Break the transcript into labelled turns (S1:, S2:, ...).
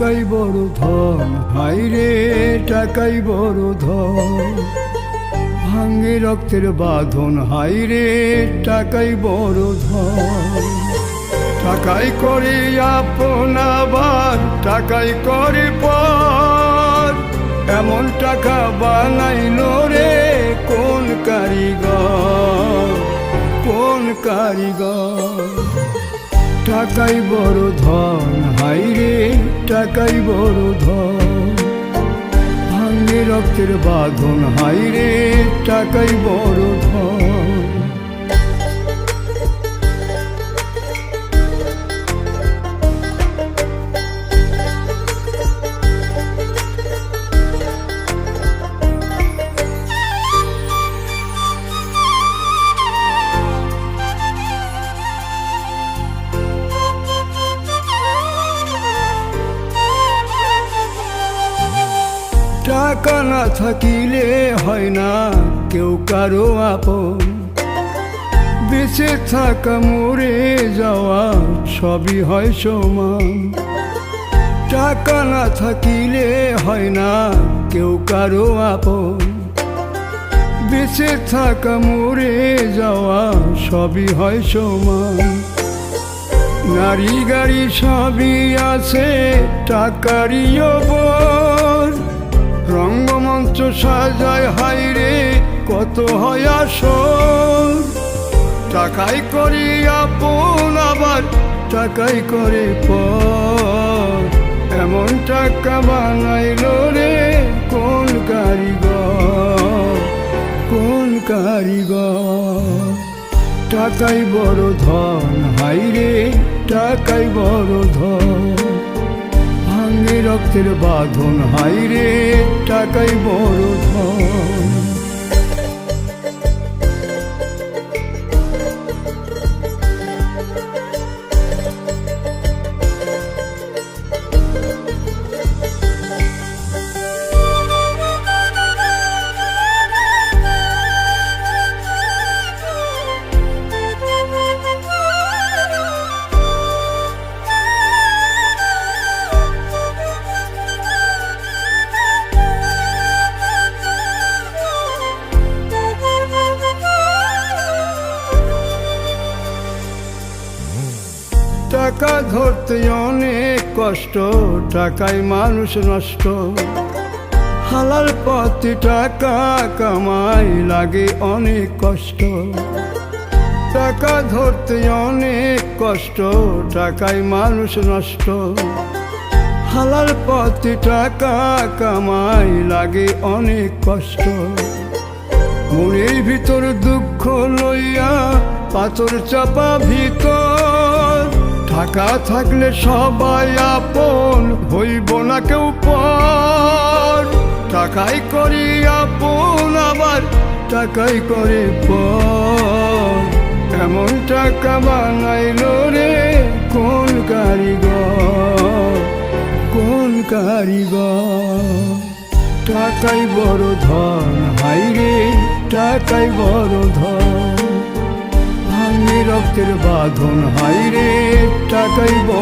S1: টাকাই বড় ধন, হাইরে টাকাই বড় ধন। ভাঙে রক্তের বাঁধন, হাইরে টাকাই বড় ধন। টাকাই করে আপন আবার টাকাই করে পর, এমন টাকা বানাইল রে কোন কারিগর, কোন কারিগর। টাকাই বড় ধন, হাইরে টাকাই বড় ধন। ভাঙে রক্তের বাঁধন, হাইরে টাকাই বড় ধন। টাকা না থাকিলে হয় না কেউ কারো আপন, বেঁচে থাকা মরে যাওয়া সবই হয় সমান। টাকা না থাকিলে হয় না কেউ কারো আপন, বেঁচে থাকা মরে যাওয়া সবই হয় সমান। নারী গাড়ি সবই আছে টাকারই ওপর, রঙ্গমঞ্চ সাজায় হাইরে কত হয় আসর। টাকাই করি আপন আবার টাকাই করে পর, এমন টাকা বানাইল রে কোন কারিগর, কোন কারিগর। টাকাই বড় ধন, হাইরে টাকাই বড় ধন। ভাঙে রক্তের বাঁধন, হাইরে টাকাই বড় ধন। টাকা ধরতে অনেক কষ্ট, টাকায় মানুষ নষ্ট। হালাল পথে টাকা কামাই লাগে অনেক কষ্ট। টাকা ধরতে অনেক কষ্ট, টাকায় মানুষ নষ্ট। হালাল পথে টাকা কামাই লাগে অনেক কষ্ট। মনের ভিতর দুঃখ লইয়া পাথর চাপা ভিতর, টাকা থাকলে সবাই আপন হইব না কেউ পর। টাকাই করি আপন আবার টাকাই করে পর, এমন টাকা বানাইল রে কোন কারিগর, কোন কারিগর। টাকাই বড় ধন, হাইরে টাকাই বড় ধন। ভাঙে রক্তের বাঁধন, হাইরে টাকাই বড়